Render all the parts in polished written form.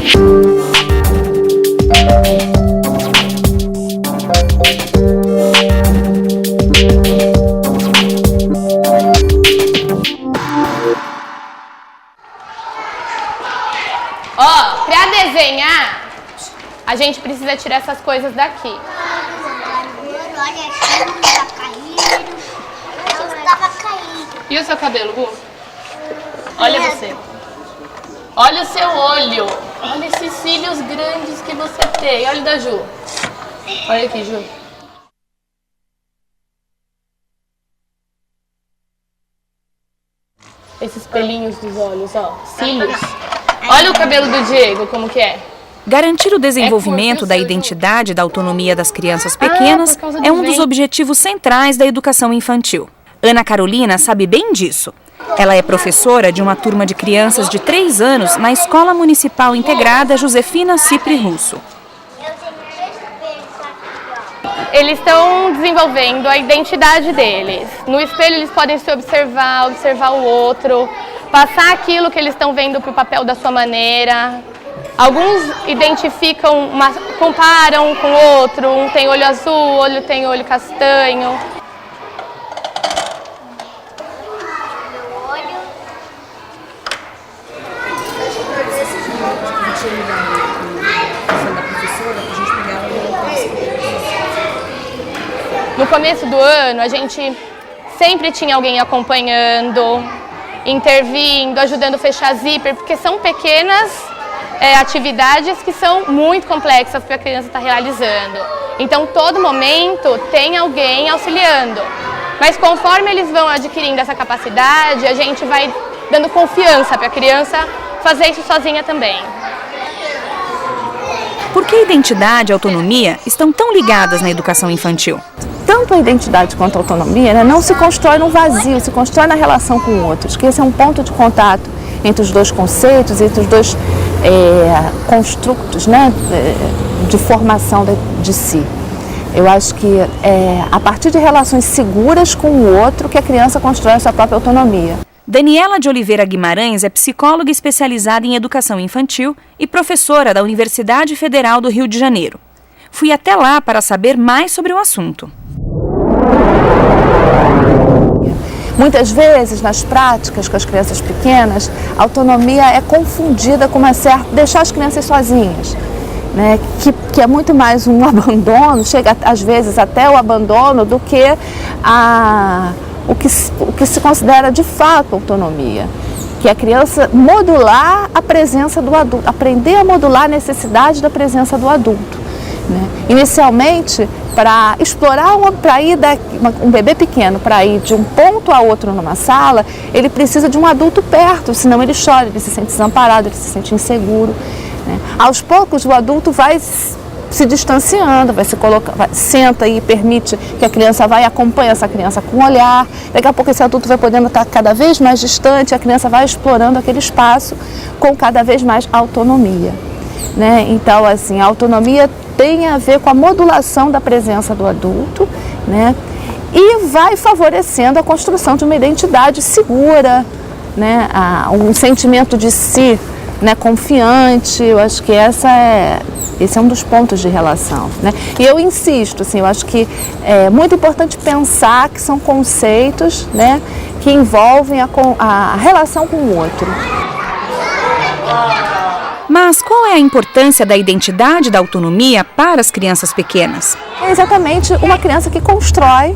Ó, pra desenhar, a gente precisa tirar essas coisas daqui. Olha aqui, tá caído. Estava caído. E o seu cabelo, Gu? Olha você. Olha o seu olho. Olha esses cílios grandes que você tem. Olha o da Ju. Olha aqui, Ju. Esses pelinhos dos olhos, ó. Cílios. Olha o cabelo do Diego, como que é. Garantir o desenvolvimento da identidade e da autonomia das crianças pequenas é um dos objetivos centrais da educação infantil. Ana Carolina sabe bem disso. Ela é professora de uma turma de crianças de 3 anos na Escola Municipal Integrada Josefina Cipri Russo. Eles estão desenvolvendo a identidade deles. No espelho eles podem se observar, observar o outro, passar aquilo que eles estão vendo para o papel da sua maneira. Alguns identificam, comparam com o outro, um tem olho azul, outro tem olho castanho. No começo do ano, a gente sempre tinha alguém acompanhando, intervindo, ajudando a fechar zíper, porque são pequenas atividades que são muito complexas para a criança estar realizando. Então, todo momento tem alguém auxiliando. Mas conforme eles vão adquirindo essa capacidade, a gente vai dando confiança para a criança fazer isso sozinha também. Por que identidade e autonomia estão tão ligadas na educação infantil? Tanto a identidade quanto a autonomia, né, não se constrói no vazio, se constrói na relação com outros, que esse é um ponto de contato entre os dois conceitos, entre os dois construtos, né, de formação de si. Eu acho que é a partir de relações seguras com o outro que a criança constrói a sua própria autonomia. Daniela de Oliveira Guimarães é psicóloga especializada em educação infantil e professora da Universidade Federal do Rio de Janeiro. Fui até lá para saber mais sobre o assunto. Muitas vezes, nas práticas com as crianças pequenas, a autonomia é confundida com uma certa... deixar as crianças sozinhas, né? Que é muito mais um abandono, chega às vezes até o abandono, do que o que se considera de fato autonomia. Que é a criança modular a presença do adulto, aprender a modular a necessidade da presença do adulto. Né? Inicialmente, para explorar, um bebê pequeno, para ir de um ponto a outro numa sala, ele precisa de um adulto perto, senão ele chora, ele se sente desamparado, ele se sente inseguro. Né? Aos poucos, o adulto vai se distanciando, senta e permite que a criança vá e acompanhe essa criança com o olhar. Daqui a pouco esse adulto vai podendo estar cada vez mais distante, a criança vai explorando aquele espaço com cada vez mais autonomia. Né? Então, assim, a autonomia tem a ver com a modulação da presença do adulto, né? E vai favorecendo a construção de uma identidade segura, né? Um sentimento de si, né, confiante. Eu acho que esse é um dos pontos de relação, né? E eu insisto, assim, eu acho que é muito importante pensar que são conceitos, né, que envolvem a relação com o outro. Mas qual é a importância da identidade e da autonomia para as crianças pequenas? É exatamente uma criança que constrói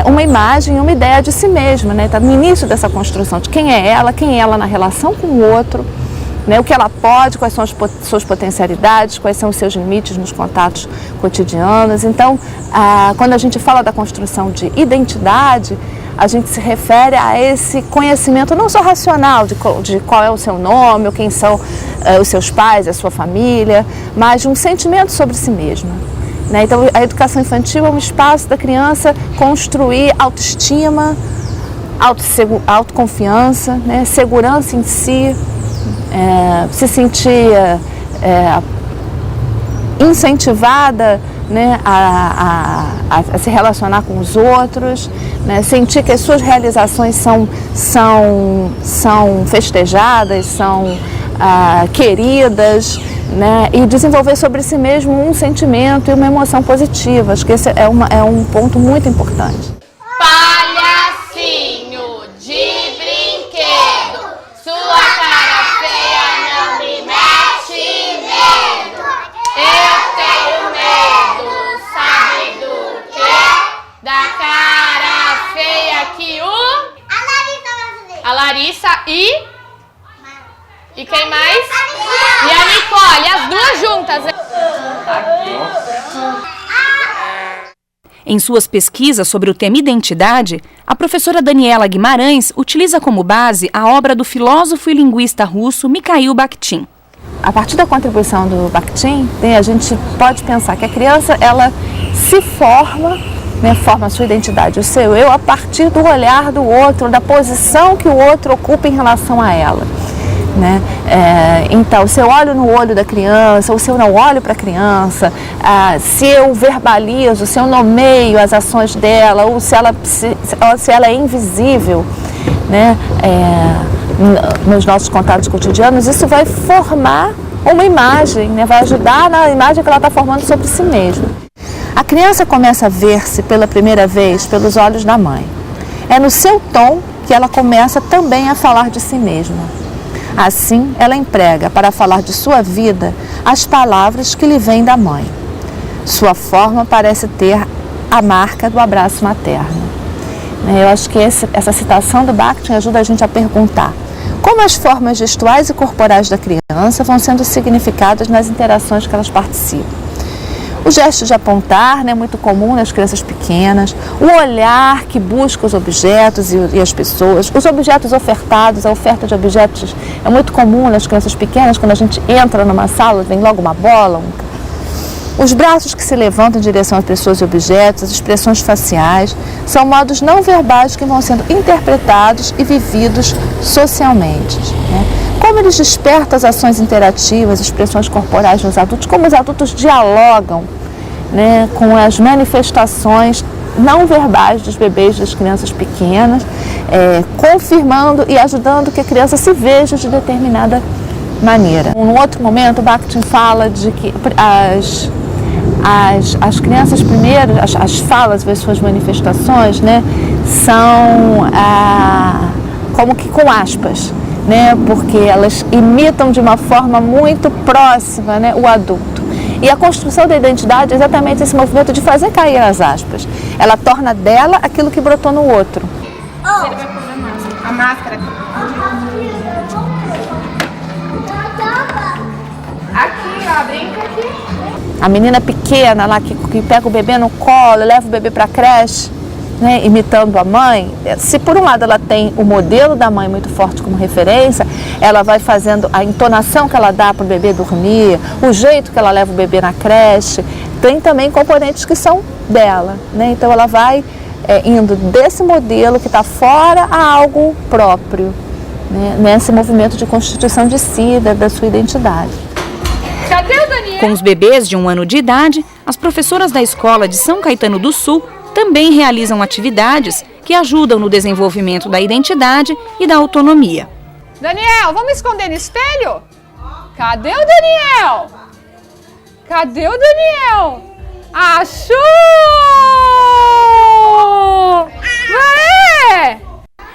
uma imagem, uma ideia de si mesma, né? Está no início dessa construção de quem é ela na relação com o outro, né? O que ela pode, quais são as suas potencialidades, quais são os seus limites nos contatos cotidianos. Então, quando a gente fala da construção de identidade, a gente se refere a esse conhecimento não só racional de qual é o seu nome, ou quem são os seus pais, a sua família, mas de um sentimento sobre si mesma. Né? Então, a educação infantil é um espaço da criança construir autoestima, autoconfiança, né? Segurança em si, se sentir incentivada, né, a se relacionar com os outros, né, sentir que as suas realizações são festejadas, são queridas, né? E desenvolver sobre si mesmo um sentimento e uma emoção positiva. Acho que esse é um ponto muito importante. Palhacinho de brinquedo, sua cara feia não me mete medo. Eu tenho medo, sabe do quê? Da cara feia que a Larissa e quem mais? E a Nicole, as duas juntas. Em suas pesquisas sobre o tema identidade, a professora Daniela Guimarães utiliza como base a obra do filósofo e linguista russo Mikhail Bakhtin. A partir da contribuição do Bakhtin, a gente pode pensar que a criança ela se forma, né, forma a sua identidade, o seu eu, a partir do olhar do outro, da posição que o outro ocupa em relação a ela. Né? Então, se eu olho no olho da criança ou se eu não olho para a criança, se eu verbalizo, se eu nomeio as ações dela ou se ela é invisível, né? Nos nossos contatos cotidianos, isso vai formar uma imagem, né? Vai ajudar na imagem que ela está formando sobre si mesma. A criança começa a ver-se pela primeira vez pelos olhos da mãe. É no seu tom que ela começa também a falar de si mesma. Assim, ela emprega para falar de sua vida as palavras que lhe vêm da mãe. Sua forma parece ter a marca do abraço materno. Eu acho que essa citação do Bakhtin ajuda a gente a perguntar como as formas gestuais e corporais da criança vão sendo significadas nas interações que elas participam. O gesto de apontar, né, é muito comum nas crianças pequenas, o olhar que busca os objetos e as pessoas, os objetos ofertados, a oferta de objetos é muito comum nas crianças pequenas, quando a gente entra numa sala, vem logo uma bola, Os braços que se levantam em direção às pessoas e objetos, as expressões faciais, são modos não verbais que vão sendo interpretados e vividos socialmente. Né? Como eles despertam as ações interativas, expressões corporais nos adultos, como os adultos dialogam, né, com as manifestações não verbais dos bebês, das crianças pequenas, confirmando e ajudando que a criança se veja de determinada maneira. Num outro momento, o Bakhtin fala de que as crianças primeiro, as falas, as suas manifestações, né, são como que com aspas, né, porque elas imitam de uma forma muito próxima, né, o adulto. E a construção da identidade é exatamente esse movimento de fazer cair as aspas. Ela torna dela aquilo que brotou no outro. Ele vai pôr a máscara. Aqui, ó, brinca aqui. A menina pequena lá que pega o bebê no colo, leva o bebê para a creche, né, imitando a mãe, se por um lado ela tem o modelo da mãe muito forte como referência, ela vai fazendo a entonação que ela dá para o bebê dormir, o jeito que ela leva o bebê na creche, tem também componentes que são dela, né? Então ela vai indo desse modelo que está fora a algo próprio, né, nesse movimento de constituição de si, da sua identidade. Cadê o Daniel? Com os bebês de 1 ano de idade, as professoras da escola de São Caetano do Sul também realizam atividades que ajudam no desenvolvimento da identidade e da autonomia. Daniel, vamos esconder no espelho? Cadê o Daniel? Cadê o Daniel? Achou! Vai!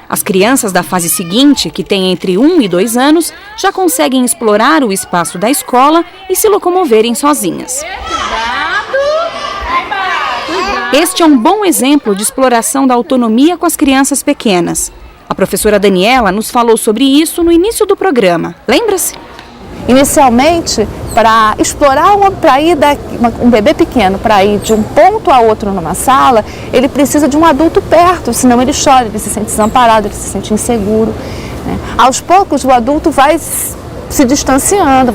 As crianças da fase seguinte, que têm entre 1 e 2 anos, já conseguem explorar o espaço da escola e se locomoverem sozinhas. Este é um bom exemplo de exploração da autonomia com as crianças pequenas. A professora Daniela nos falou sobre isso no início do programa. Lembra-se? Inicialmente, para explorar um bebê pequeno para ir de um ponto a outro numa sala, ele precisa de um adulto perto, senão ele chora, ele se sente desamparado, ele se sente inseguro. Né? Aos poucos, o adulto vai se distanciando,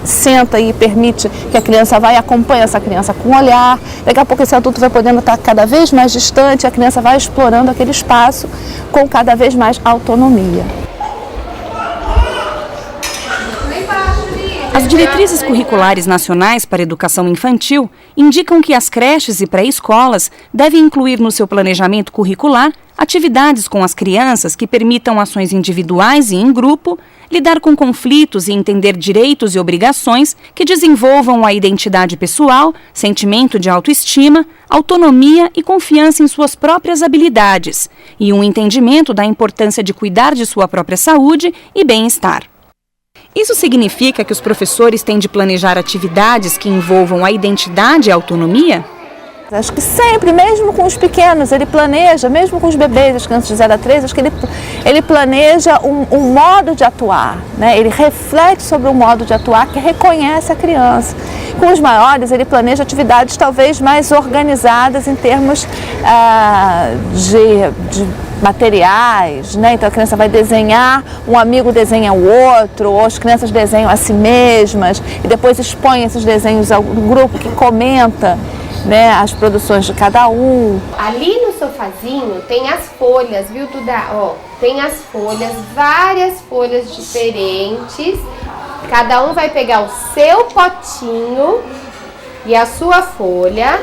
senta e permite que a criança vá e acompanha essa criança com o olhar. Daqui a pouco esse adulto vai podendo estar cada vez mais distante, a criança vai explorando aquele espaço com cada vez mais autonomia. As diretrizes curriculares nacionais para a educação infantil indicam que as creches e pré-escolas devem incluir no seu planejamento curricular atividades com as crianças que permitam ações individuais e em grupo, lidar com conflitos e entender direitos e obrigações que desenvolvam a identidade pessoal, sentimento de autoestima, autonomia e confiança em suas próprias habilidades, e um entendimento da importância de cuidar de sua própria saúde e bem-estar. Isso significa que os professores têm de planejar atividades que envolvam a identidade e a autonomia? Acho que sempre, mesmo com os pequenos, ele planeja, mesmo com os bebês, as crianças de 0 a 3, acho que ele planeja um modo de atuar, né? Ele reflete sobre um modo de atuar que reconhece a criança. Com os maiores, ele planeja atividades talvez mais organizadas em termos de materiais, né? Então a criança vai desenhar, um amigo desenha o outro, ou as crianças desenham a si mesmas e depois expõem esses desenhos ao grupo que comenta, né, as produções de cada um. Ali no sofazinho tem as folhas, viu, Duda? Ó, tem as folhas, várias folhas diferentes. Cada um vai pegar o seu potinho e a sua folha,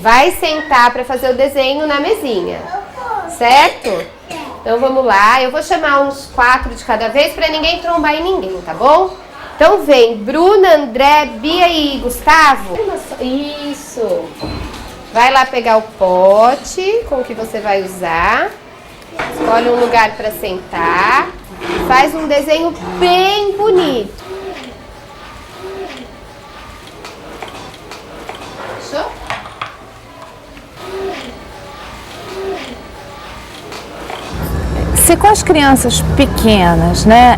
vai sentar para fazer o desenho na mesinha, certo? Então vamos lá, eu vou chamar uns 4 de cada vez para ninguém trombar em ninguém, tá bom? Então vem Bruna, André, Bia e Gustavo. Isso. Vai lá pegar o pote com o que você vai usar. Escolhe um lugar para sentar. Faz um desenho bem bonito. Fechou? Se com as crianças pequenas, né,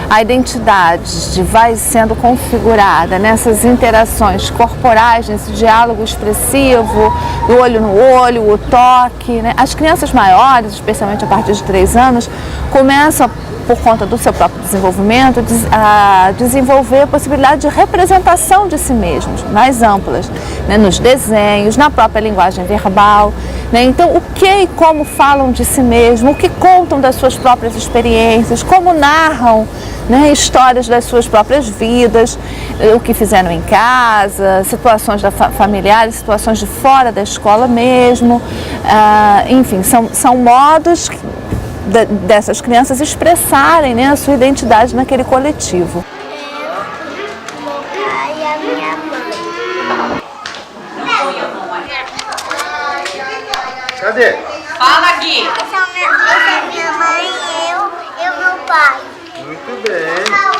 a identidade vai sendo configurada nessas interações corporais, nesse diálogo expressivo, do olho no olho, o toque, né? As crianças maiores, especialmente a partir de 3 anos, começam, por conta do seu próprio desenvolvimento, a desenvolver a possibilidade de representação de si mesmos, mais amplas, né? Nos desenhos, na própria linguagem verbal, né? Então, o que e como falam de si mesmos, o que contam das suas próprias experiências, como narram, né, histórias das suas próprias vidas, o que fizeram em casa, situações familiares, situações de fora da escola mesmo, enfim, são modos dessas crianças expressarem, né, a sua identidade naquele coletivo. Meu pai e a minha mãe. Cadê? Fala, Gui! Essa é minha mãe e eu meu pai. Muito bem.